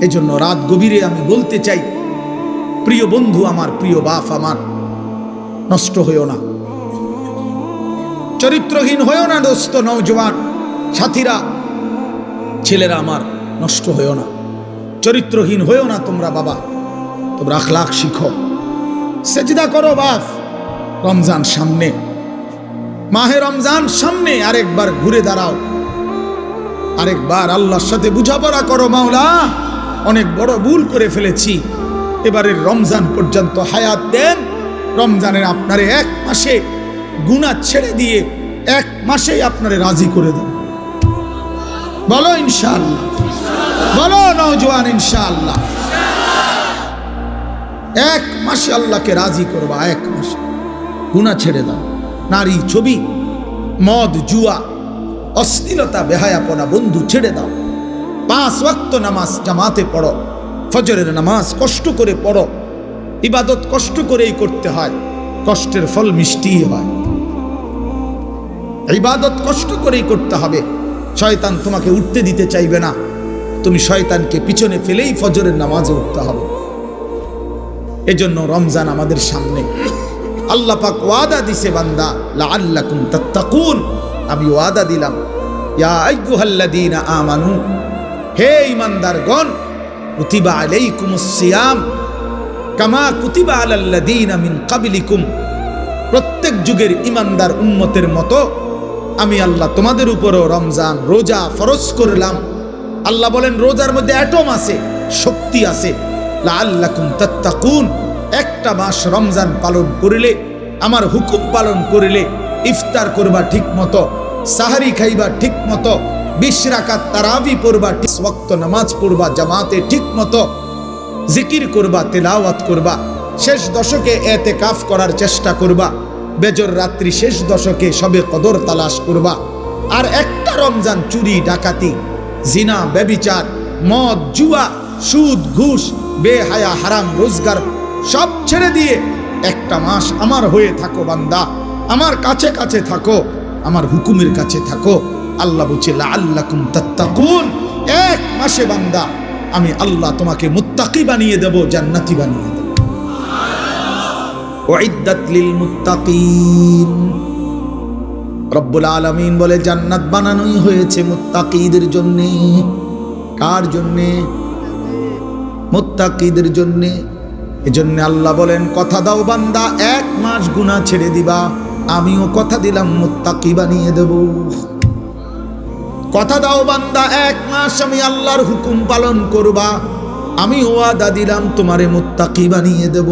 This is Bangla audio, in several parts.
এজন্য রাত গভীরে আমি বলতে চাই, প্রিয় বন্ধু আমার, প্রিয় বাপ আমার, নষ্ট হইও না, চরিত্রহীন হইও না দোস্ত, নওজওয়ান সাথীরা, ছেলেরা আমার, নষ্ট হইও না, চরিত্রহীন হইও না তোমরা বাবা, তোমরা আখলাক শিখো, সেজদা করো বাপ। রমজান সামনে, মাহে রমজান সামনে, আরেকবার ঘুরে দাঁড়াও, আরেকবার আল্লাহর সাথে বুঝাপড়া করো, মাওলা অনেক বড় ভুল করে ফেলেছি, এবারের রমজান পর্যন্ত হায়াত দেন, রমজানের আপনারে এক মাসে গুনাহ ছেড়ে দিয়ে এক মাসেই আপনারে রাজি করে দেন। বলো ইনশাআল্লাহ, বলো নওজওয়ান ইনশাআল্লাহ। এক মাসে আল্লাহকে রাজি করবা, এক মাসে গুনাহ ছেড়ে দাও, নারী ছবি, মদ জুয়া, অশ্লীলতা, বেহায়াপনা বন্ধু ছেড়ে দাও, 5 ওয়াক্ত নামাজ জামাতে পড়ো, ফজরের নামাজ কষ্ট করে পড়ো, ইবাদত কষ্ট করেই করতে হয়, কষ্টের ফল মিষ্টি হয়, ইবাদত কষ্ট করেই করতে হবে। শয়তান তোমাকে উঠতে দিতে চাইবে না, তুমি শয়তানকে পিছনে ফেলেই ফজরের নামাজে উঠতে হবে। এজন্য রমজান আমাদের সামনে, আল্লাহ পাক ওয়াদা দিছে বান্দা, লাআল্লাকুম তাত্তাকুন, আমি ওয়াদা দিলাম, ইয়া আইয়ুহাল্লাযীনা আমানু, হে ঈমানদারগণ, কুতিবা আলাইকুমুস সিয়াম কামা কুতিবা আলাল্লাযীনা মিন ক্বাবলিকুম, প্রত্যেক যুগের ঈমানদার উম্মতের মতো আমি আল্লাহ তোমাদের উপরও রমজান রোজা ফরজ করলাম। আল্লাহ বলেন রোজার মধ্যে অ্যাটম আছে, শক্তি আছে, লাআল্লাকুম তাত্তাকুন, একটা মাস রমজান পালন করিলে, আমার হুকুম পালন করিলে, ইফতার করবা ঠিক মতো, সাহারি খাইবা ঠিক মতো, 20 রাকাত তারাবি পড়বা, 20 ওয়াক্ত নামাজ পড়বা জামাতে ঠিক মতো, জিকির করবা, তেলাওয়াত করবা, শেষ দশকে এতেকাফ করার চেষ্টা করবা, বেজর রাত্রি শেষ দশকে সবে কদর তালাশ করবা। আর একটা রমজান চুরি ডাকাতি, জিনা ব্যভিচার, মদ জুয়া, সুদ ঘুষ, বেহায়া হারাম রোজগার সব ছেড়ে দিয়ে একটা মাস আমার হয়ে থাকো বান্দা, আমার কাছে কাছে থাকো, আমার হুকুমের কাছে থাকো। আল্লাহ বলছে লাআল্লাকুম তাত্তাকুন, এক মাসে বান্দা আমি আল্লাহ তোমাকে মুত্তাকি বানিয়ে দেব, জান্নাতি বানিয়ে দেব। উইদ্দাত লিল মুত্তাকিন, রব্বুল আলামিন বলে জান্নাত বানানোই হয়েছে মুত্তাকিদের জন্য। কার জন্য? মুত্তাকিদের জন্য। এজন্য আল্লাহ বলেন কথা দাও বান্দা, এক মাস গুনাহ ছেড়ে দিবা, আমিও কথা দিলাম মুত্তাকি বানিয়ে দেব। কথা দাও বান্দা, এক মাস আমি আল্লাহর হুকুম পালন করবা, আমি ওয়াদা দিলাম তোমারে মুত্তাকি বানিয়ে দেব।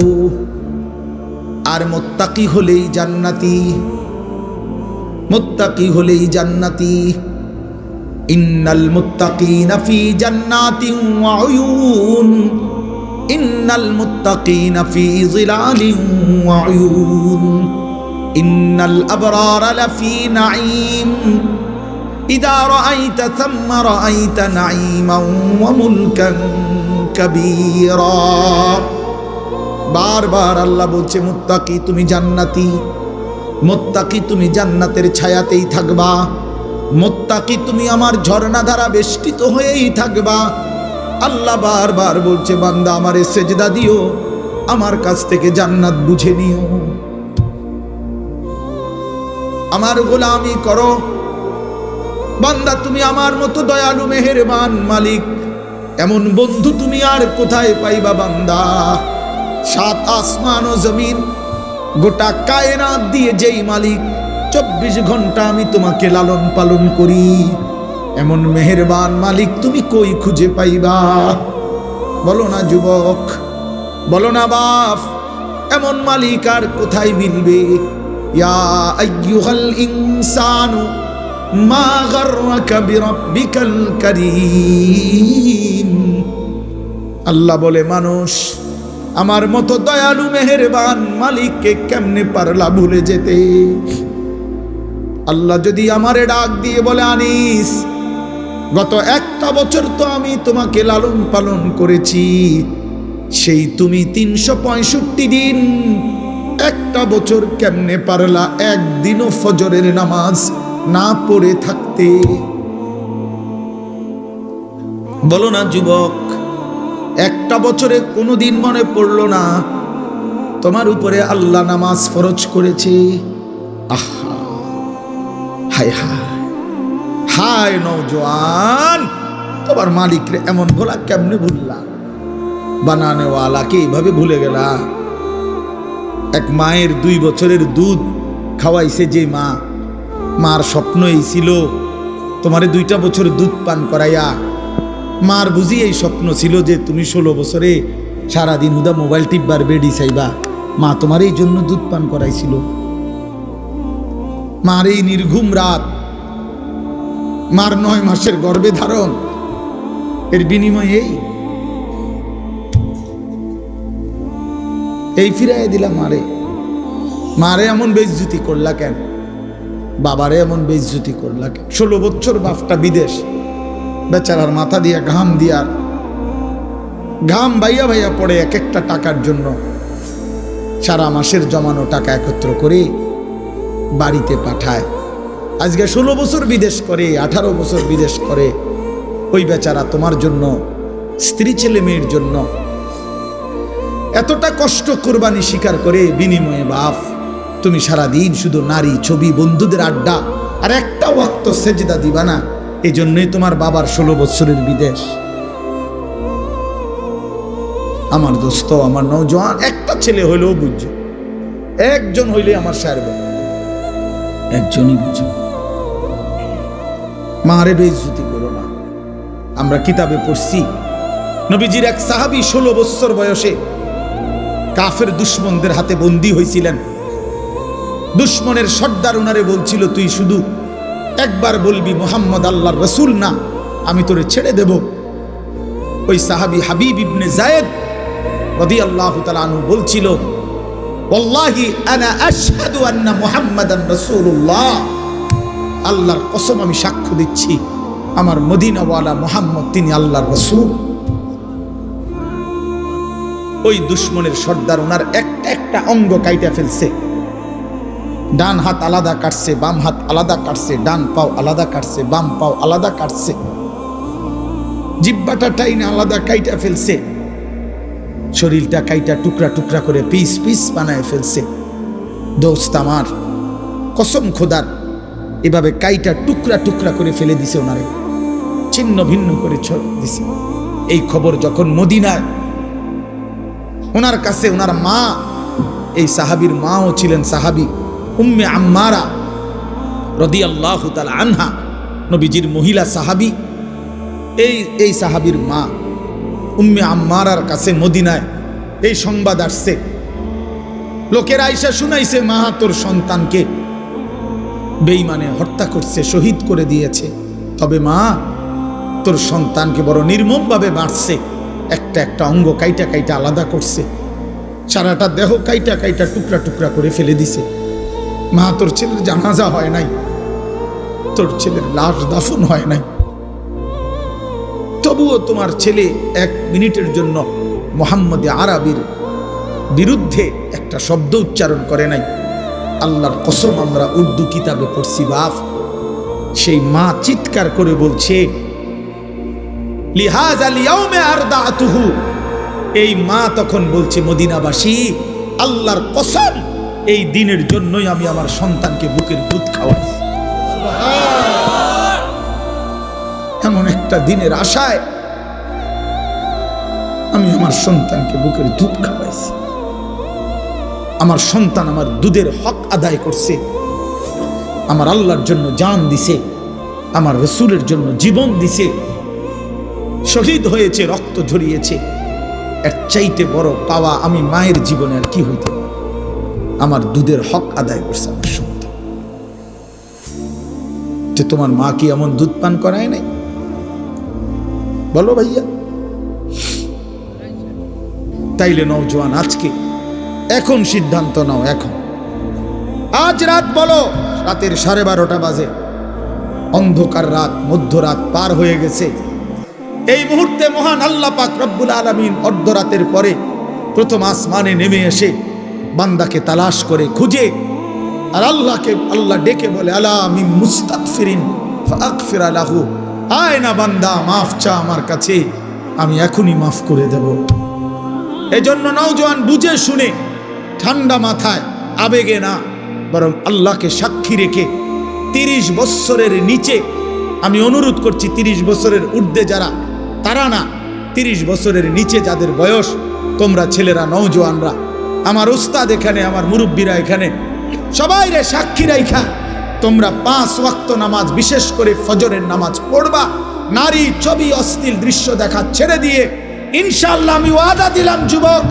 আর মুত্তাকি হলেই জান্নাতি, মুত্তাকি হলেই জান্নাতি। ইন্নাল মুত্তাকিনা ফি জান্নাতিন ওয়া উয়ুন, ইন্নাল মুত্তাকিনা ফি যিলালিন ওয়া উয়ুন, ইন্নাল আবরারা লাফি নাঈম, ইযা রাআইতা থাম্মা রাআইতা নাঈমান ওয়া মুলকান কাবীরা। বারবার আল্লাহ বলছে মুত্তাকি তুমি জান্নাতি, মুত্তাকি তুমি জান্নাতের ছায়াতেই থাকবা, মুত্তাকি তুমি আমার ঝর্ণা দ্বারা বেষ্টিত হয়েই থাকবা। আল্লাহ বারবার বলছে বান্দা আমারে সেজদা দিও, আমার কাছ থেকে জান্নাত বুঝে নিও, আমার গোলামি করো। বান্দা তুমি আমার মতো দয়ালু মেহেরবান মালিক, এমন বন্ধু তুমি আর কোথায় পাইবা বান্দা? 7 আসমান ও জমিন, গোটা কায়নাত দিয়ে যেই মালিক, 24 ঘন্টা আমি তোমাকে লালন পালন করি, এমন মেহেরবান মালিক তুমি কই খুঁজে পাইবা? বলো না যুবক, বলো না বাপ, এমন মালিক আর কোথায় মিলবে? ইয়া আইয়ুহাল ইনসানু মা গাররাকা বিরাব্বিকাল কারীম। আল্লাহ বলে মানুষ আমার মতো দয়ালু মেহেরবান মালিককে কেমনে পারলা ভুলে যেতে? আল্লাহ যদি আমারে ডাক দিয়ে বলে আনিস, গত একটা বছর তো আমি তোমাকে লালন পালন করেছি, সেই তুমি 365 দিন, একটা বছর কেমনে পারলা একদিনও ফজরের নামাজ না পড়ে থাকতে? বলো না যুবক, একটা বছরে কোনোদিন মনে পড়লো না তোমার উপরে আল্লাহ নামাজ ফরজ করেছে? আহা, হায় হায় হায় নওজোয়ান, তোমার মালিকরে এমন ভোলা কেমনে ভুললা? বানানেওয়ালাকে এইভাবে ভুলে গেলা? এক মায়ের 2 বছরের দুধ খাওয়াইছে যে মা, মার স্বপ্ন এই ছিল তোমারে 2টা বছর দুধ পান করাইয়া। মার বুঝি এই স্বপ্ন ছিল যে তুমি 16 বছরে সারাদিন হুদা মোবাইল টিপবার বেডি চাইবা। মা তোমার এই জন্য দুধ পান করাইছিল। মার এই নির্ঘুম রাত, মার 9 মাসের গর্ভে ধারণ, এর বিনিময়ে এই ফিরাইয়া দিলা মারে। মারে এমন বেইজ্জতি করলা কেন? বাবারে এমন বেইজ্জতি করলা কেন? 16 বছর বাপটা বিদেশ, বেচারার মাথা দিয়া ঘাম দিয়ার ঘাম ভাইয়া ভাইয়া পড়ে এক একটা টাকার জন্য। সারা মাসের জমানো টাকা একত্র করে বাড়িতে পাঠায়। আজকে 16 বছর বিদেশ করে, 18 বছর বিদেশ করে ওই বেচারা তোমার জন্য, স্ত্রী ছেলে মেয়ের জন্য এতটা কষ্ট কোরবানি স্বীকার করে। বিনিময়ে বাপ তুমি সারাদিন শুধু নারী ছবি, বন্ধুদের আড্ডা, আর একটা ওয়াক্ত সেজদা দিবা না। এই জন্যই তোমার বাবার 16 বছরের বিদেশ। আমার দোস্ত, আমার নওজোয়ান, একটা ছেলে হইলেও বুঝছো, একজন হইলে আমার সারবে, একজনই বুঝো। মারে বেইজ্জতি করো না। আমরা কিতাবে পড়ছি নবীজির এক সাহাবী 16 বছর বয়সে কাফের দুশমনদের হাতে বন্দী হয়েছিলেন। দুশমনের সর্দার ওনারে বলছিল, তুই শুধু একবার বলবি মুহাম্মদ আল্লাহর রাসূল না, আমি তোরে ছেড়ে দেব। ওই সাহাবী হাবিব ইবনে যায়েদ রাদিয়াল্লাহু তাআলা আনহু বলছিল, ওয়াল্লাহি আনা আশহাদু আন্না মুহাম্মাদান রাসূলুল্লাহ, আল্লাহর কসম আমি সাক্ষ্য দিচ্ছি আমার মদিনাওয়ালা মুহাম্মদ তিনি আল্লাহর রাসূল। ওই দুশমনের সর্দার ওনার একটা অঙ্গ কাইটা ফেলছে। ডান হাত আলাদা কাটছে, বাম হাত আলাদা কাটছে, ডান পাও আলাদা কাটছে, বাম পাও আলাদা কাটছে, জিহ্বাটা টাইনা আলাদা কাইটা ফেলছে, শরীরটা কাইটা টুকরা টুকরা করে পিস পিস বানায় ফেলছে। দোস্ত আমার, কসম খোদার, এভাবে কাইটা টুকরা টুকরা করে ফেলে দিছে, ওনারে ছিন্ন ভিন্ন করে দিছে। এই খবর যখন মদিনায় ওনার কাছে, ওনার মা, এই সাহাবীর মাও ছিলেন সাহাবী উম্মে আম্মারা রাদিয়াল্লাহু তাআলা আনহা, নবীজির মহিলা সাহাবী। এই সাহাবীর মা উম্মে আম্মারার কাছে মদিনায় এই সংবাদ আসছে। লোকেরা আইসা শুনাইছে, মা তোর সন্তানকে বেঈমানে হত্যা করছে, শহীদ করে দিয়েছে। তবে মা তোর সন্তানকে বড় নির্মমভাবে মারছে, একটা একটা অঙ্গ কাইটা কাইটা আলাদা করছে, সারাটা দেহ কাইটা কাইটা টুকরা টুকরা করে ফেলে দিছে। মা তোর ছেলের জানাজা হয় নাই, তোর ছেলের লাশ দাফন হয় নাই, তবুও তোমার ছেলে 1 মিনিটের জন্য মুহাম্মদে আরবির বিরুদ্ধে একটা শব্দ উচ্চারণ করে নাই। আল্লাহর কসম আমরা উর্দু কিতাবে পড়ছি বাপ, সেই মা চিৎকার করে বলছে, লিহাযাল ইয়াউমে আরদাতুহু, এই মা তখন বলছে, মদিনাবাসী আল্লাহর কসম এই দিনের জন্যই আমি আমার সন্তানকে বুকের দুধ খাওয়াই। এমন একটা দিনের আশায় আমি আমার সন্তানকে বুকের দুধ খাওয়াইছি। আমার সন্তান আমার দুধের হক আদায় করছে, আমার আল্লাহর জন্য জান দিছে, আমার রাসূলের জন্য জীবন দিছে, শহীদ হয়েছে, রক্ত ঝরিয়েছে। এর চাইতে বড় পাওয়া আমি মায়ের জীবনে আর কি হইতে পারে? আমার দুধের হক আদায় করছে আমার সন্তান। যে তোমার মা কি এমন দুধ পান করায় নাই? বলো ভাইয়া। তাইলে নওজোয়ান, আজকে এখন সিদ্ধান্ত নাও, এখন আজ রাত, বলো রাতের 12:30 বাজে, অন্ধকার রাত, মধ্যরাত পার হয়ে গেছে। এই মুহূর্তে মহান আল্লাহ পাক রব্বুল আলামিন অর্ধরাতের পরে প্রথম আসমানে নেমে এসে বান্দাকে তালাশ করে খুঁজে, আর আল্লাহ ডেকে বলে, আলা মিন মুস্তাগফিরিন ফাগফির লাহু, আয় না বান্দা মাফ চা আমার কাছে, আমি এখনই মাফ করে দেব। এজন্য নওজোয়ান বুঝে শুনে ঠান্ডা মাথায়, আবেগে না, বরং আল্লাহকে সাক্ষী রেখে 30 বছরের নিচে, আমি অনুরোধ করছি 30 বছরের ঊর্ধ্বে যারা, তারা না, 30 বছরের নিচে যাদের বয়স, তোমরা ছেলেরা, নওজোয়ানরা, আমার উস্তাদ এখানে, আমার মুরব্বীরা এখানে, সবাই রে সাক্ষী রাইখা তোমরা 5 ওয়াক্ত নামাজ, বিশেষ করে ফজরের নামাজ পড়বা। নারী, ছবি, অশ্লীল দৃশ্য দেখা ছেড়ে দিয়ে ইনশাআল্লাহ আমি ওয়াদা দিলাম যুবক,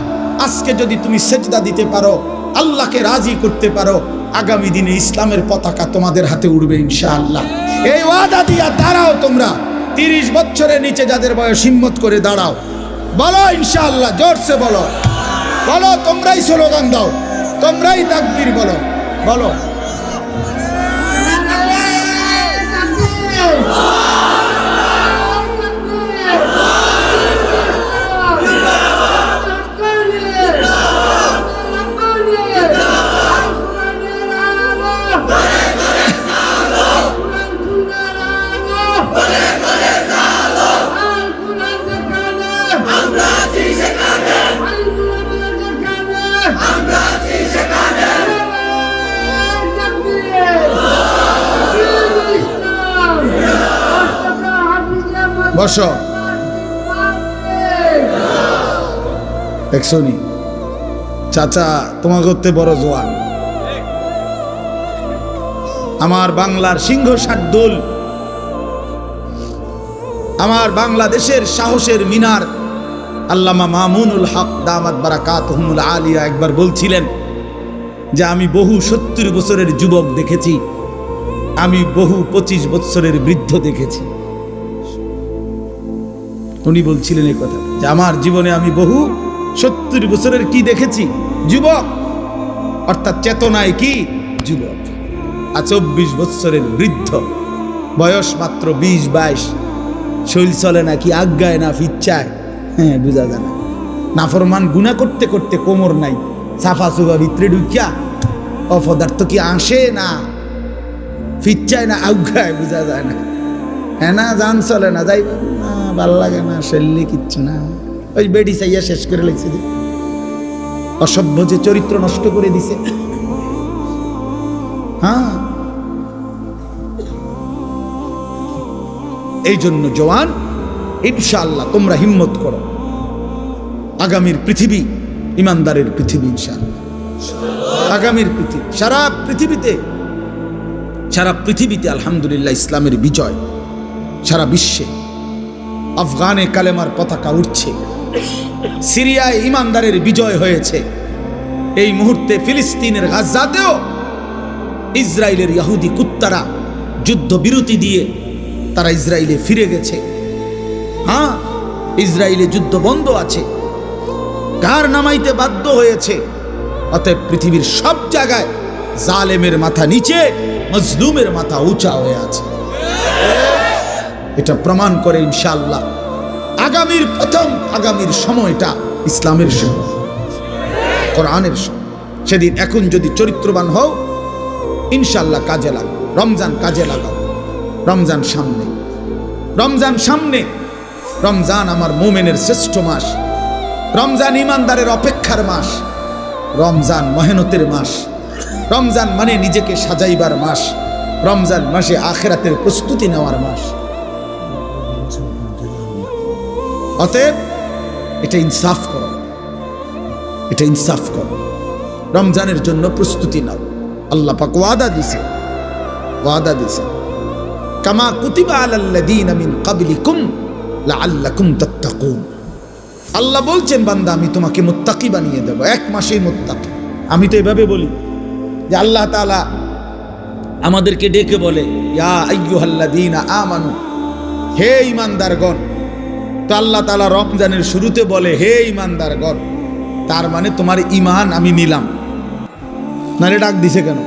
আজকে যদি তুমি সেজদা দিতে পারো, আল্লাহকে রাজি করতে পারো, আগামী দিনে ইসলামের পতাকা তোমাদের হাতে উড়বে ইনশাআল্লাহ। এই ওয়াদা দিয়া দাঁড়াও তোমরা। 30 বছরের নিচে যাদের বয়স, হিম্মত করে দাঁড়াও, বলো ইনশাআল্লাহ, জোরসে বলো, বলো, তোমরাই স্লোগান দাও, তোমরাই তাকবীর বলো, বলো। বসো। দেখছনি চাচা, তোমার করতে বড় জোয়ান, আমার বাংলার সিংহ শার্দুল, আমার বাংলাদেশের সাহসের মিনার আল্লামা মামুনুল হক দামাত বারাকাতুহুমুল আলিয়া একবার বলছিলেন যে আমি বহু 70 বছরের যুবক দেখেছি, আমি বহু 25 বছরের বৃদ্ধ দেখেছি। উনি বলছিলেন এই কথা যে আমার জীবনে আমি বহু 70 বছরের কি দেখেছি, যুবক, অর্থাৎ চেতনায় কি যুবক, আর 24 বছরের বৃদ্ধ, বয়স মাত্র 20-22, শৈল চলে না, কি আজ্ঞায় না ফিচ্ছায়, হ্যাঁ বুঝা যায় না, নাফরমান গুনাহ করতে করতে কোমর নাই, সাফা সুফা ভিতরে ঢুকিয়া অপদার্থ কি আসে না, ফিচ্ছায় না, আজ্ঞায়, বুঝা যায় না, হ্যাঁ না, জান চলে না, যাই না, ভাল লাগে না, শৈলী কিচ্ছু না, ওই বেডি চাইয়া শেষ করে লেগেছে, যে অসভ্য, যে চরিত্র নষ্ট করে দিছে। হ্যাঁ, এই জন্য জওয়ান, ইনশাআল্লাহ তোমরা হিম্মত করো, আগামীর পৃথিবী ইমানদারের পৃথিবী ইনশাআল্লাহ, আগামীর পৃথিবী, সারা পৃথিবীতে আলহামদুলিল্লাহ ইসলামের বিজয়, সারা বিশ্বে আফগানে কালেমার পতাকা উঠছে, সিরিয়ায় ইমানদারের বিজয় হয়েছে, এই মুহূর্তে ফিলিস্তিনের গাজাতেও ইসরায়েলের ইহুদি কুত্তারা যুদ্ধ বিরতি দিয়ে তারা ইসরায়েলে ফিরে গেছে। হ্যাঁ, ইসরায়েলে যুদ্ধ বন্ধ আছে, ঘাড় নামাইতে বাধ্য হয়েছে। অতএব পৃথিবীর সব জায়গায় জালেমের মাথা নিচে, মজলুমের মাথা উঁচা হয়ে আছে। এটা প্রমাণ করে ইনশাআল্লাহ আগামীর সময়টা ইসলামের সময়, কোরআনের সময়। সেদিন এখন যদি চরিত্রবান হও, ইনশাআল্লাহ কাজে লাগাও, রমজান কাজে লাগাও, রমজান সামনে, রমজান আমার মুমিনের শ্রেষ্ঠ মাস, রমজান ইমানদারের অপেক্ষার মাস, রমজান মেহনতের মাস, রমজান মানে নিজেকে সাজাইবার মাস, রমজান মাসে আখিরাতের প্রস্তুতি নেওয়ার মাস। অতএব এটা ইনসাফ করো, রমজানের জন্য প্রস্তুতি নাও। আল্লাহ পাক ওয়াদা দিছে, কামা কুতিবা আলাল্লাযীনা মিন ক্বাবলিকুম লাআল্লাকুম তাত্তাকুন। আল্লাহ বলছেন, বান্দা আমি তোমাকে মুত্তাকি বানিয়ে দেব, 1 মাসেই মুত্তাকি। আমি তো এভাবে বলি যে আল্লাহ তাআলা আমাদেরকে ডেকে বলে, ইয়া আইয়ুহাল্লাযীনা আমানু, হে ঈমানদারগণ। তো আল্লাহ তাআলা রমজানের শুরুতে বলে, হে ঈমানদারগণ, তার মানে তোমার ঈমান আমি নিলাম, নারে ডাক দিছে কেন?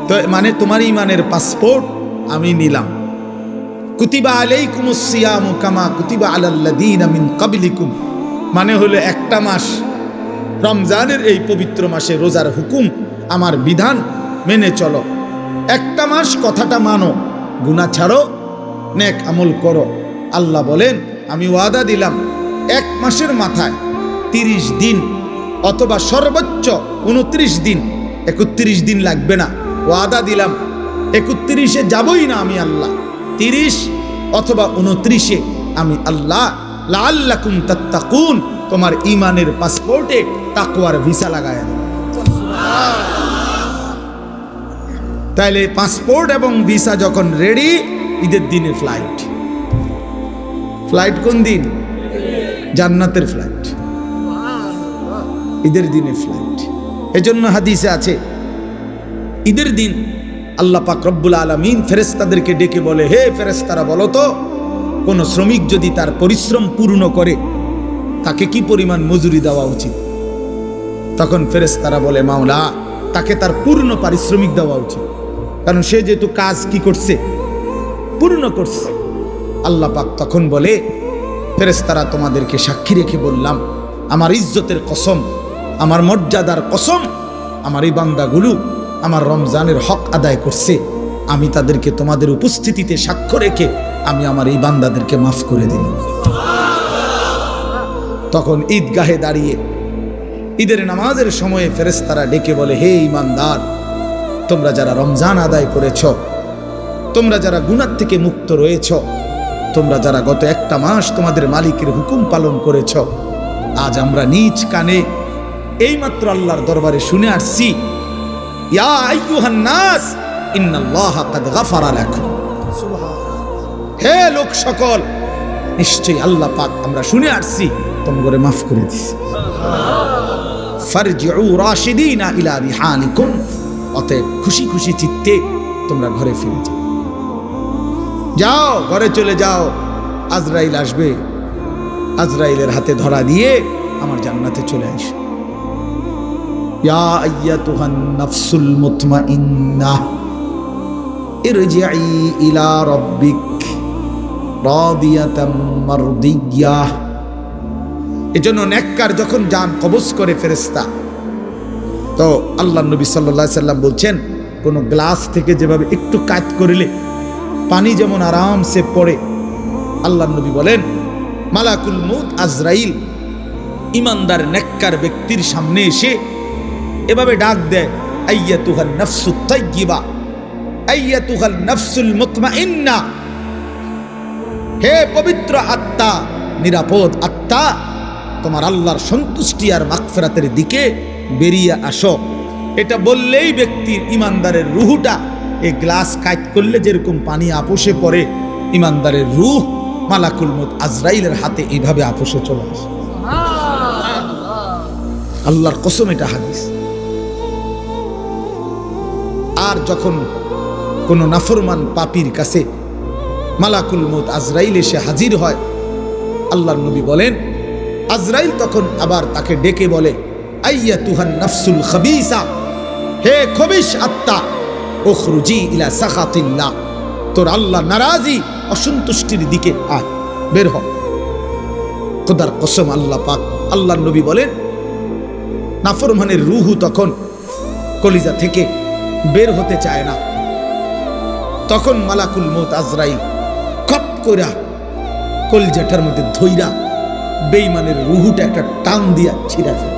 তো মানে তোমার ঈমানের পাসপোর্ট আমি নিলাম। কুতিবা আলাইকুমুস সিয়ামু কামা কুতিবা আলাল্লাযীনা মিন ক্বাবলিকুম, মানে হলো একটা মাস, রমজানের এই পবিত্র মাসে রোজার হুকুম, আমার বিধান মেনে চলো। একটা মাস কথাটা মানো, গুনাহ ছাড়ো, নেক আমল করো। আল্লাহ বলেন আমি ওয়াদা দিলাম 1 মাসের মাথায় 30 দিন অথবা সর্বোচ্চ 29 দিন, 31 দিন লাগবে না, ওয়াদা দিলাম 31-এ যাবই না আমি আল্লাহ, 30 অথবা 29-এ আমি আল্লাহ লাআল্লাকুম তাত্তাকুন তোমার ঈমানের পাসপোর্টে তাকওয়ার ভিসা লাগায় দেব। তাইলে পাসপোর্ট এবং ভিসা যখন রেডি, ঈদের দিনে ফ্লাইট। ফ্লাইট কোন দিন? জান্নাতের ফ্লাইট, ঈদের দিনে ফ্লাইট। এজন্য হাদিসে আছে ঈদের দিন আল্লাহ পাক রব্বুল আলামিন ফেরেশতাদেরকে ডেকে বলে, হে ফেরেশতারা বলো তো, কোন শ্রমিক যদি তার পরিশ্রম পূর্ণ করে তাকে কি পরিমাণ মজুরি দেওয়া উচিত? তখন ফেরেশতারা বলে, মাওলা, তাকে তার পূর্ণ পারিশ্রমিক দেওয়া উচিত, কারণ সে যেহেতু কাজ কি করছে, পূর্ণ করছে। আল্লাহ পাক তখন বলে, ফেরেশতারা তোমাদেরকে সাক্ষী রেখে বললাম, আমার ইজ্জতের কসম, আমার মর্যাদার কসম, আমার এই বান্দাগুলো আমার রমজানের হক আদায় করছে, আমি তাদেরকে তোমাদের উপস্থিতিতে সাক্ষ্য রেখে আমি আমার এই বান্দাদেরকে মাফ করে দিলাম। তখন ঈদগাহে দাঁড়িয়ে ঈদের নামাজের সময়ে ফেরেশতারা ডেকে বলে, হে ঈমানদার, তোমরা যারা রমজান আদায় করেছ, তোমরা যারা গুনাহ থেকে মুক্ত রয়েছ, তোমরা যারা গত 1 মাস তোমাদের মালিকের হুকুম পালন করেছ, আজ আমরা নিজ কানে এইমাত্র আল্লাহর দরবারে শুনে আসছি, ইয়া আইয়ুহান নাস ইন্নাল্লাহা কাদ গাফারা লাকুম। হে লোক সকল, নিশ্চয়ই আল্লাহ পাক আমরা শুনে আসছি তোমাদের মাফ করে দিয়েছে। ফারজিউ রাশিদিনা ইলা রিহালিকুম, অতএব খুশি খুশি চিত্তে তোমরা ঘরে ফিরে যাও, যাও ঘরে চলে যাও। আজরাইল আসবে, আজরাইলের হাতে ধরা দিয়ে আমার জান্নাতে চলে আসো। ইয়া আইয়াতুহান নাফসুল মুতমাইন্নাহ ইরজিই ইলা রাব্বিক রাদিয়াতাম মারদিয়াহ। এজন্য নেককার যখন জান কবজ করে ফেরেশতা, তো আল্লাহ নবী সাল্লাল্লাহু আলাইহি সাল্লাম বলছেন, কোন গ্লাস থেকে যেভাবে একটু কাট করলে পানি যেমন আরামসে পড়ে, আল্লাহ নবী বলেন মালাকুল মউত আজরাইল ইমানদার নেককার ব্যক্তির সামনে এসে এভাবে ডাক দেয়, আইয়াতুহান নাফসুত তাইয়্যিবা আইয়াতুহান নাফসুল মুতমাইন্না, হে পবিত্র আত্মা, নিরাপদ আত্মা, তোমার আল্লাহর সন্তুষ্টি আর মাগফিরাতের দিকে বেরিয়ে আসো। এটা বললেই ব্যক্তির ইমানদারের রুহটা এই গ্লাস কাট করলে যেরকম পানি আপোষে পড়ে, ইমানদারের রূহ মালাকুল মউত আজরাইলের হাতে এইভাবে আপোষে চলে আসে। আল্লাহর কসম, এটা হাদিস। আর যখন কোন নাফরমান পাপীর কাছে মালাকুল মউত আজরাইল এসে হাজির হয়, আল্লাহর নবী বলেন, আজরাইল তখন আবার তাকে ডেকে বলে, আইয়াতুহান নাফসুল খাবিসা, হে খবিশ আত্মা, উখরুজি ইলা সাখাতিল্লাহ, তোর আল্লাহ নারাজি অসন্তুষ্টির দিকে আয়, বের হ। খোদার কসম, আল্লাহ পাক, আল্লাহর নবী বলেন, নাফরমানের রূহ তখন কলিজা থেকে বের হতে চায় না। তখন মালাকুল মউত আজরাইল কপ কইরা কলিজাটার মধ্যে ধইরা বেঈমানের রূহটা একটা টান দিয়া ছিঁড়া ফেলে।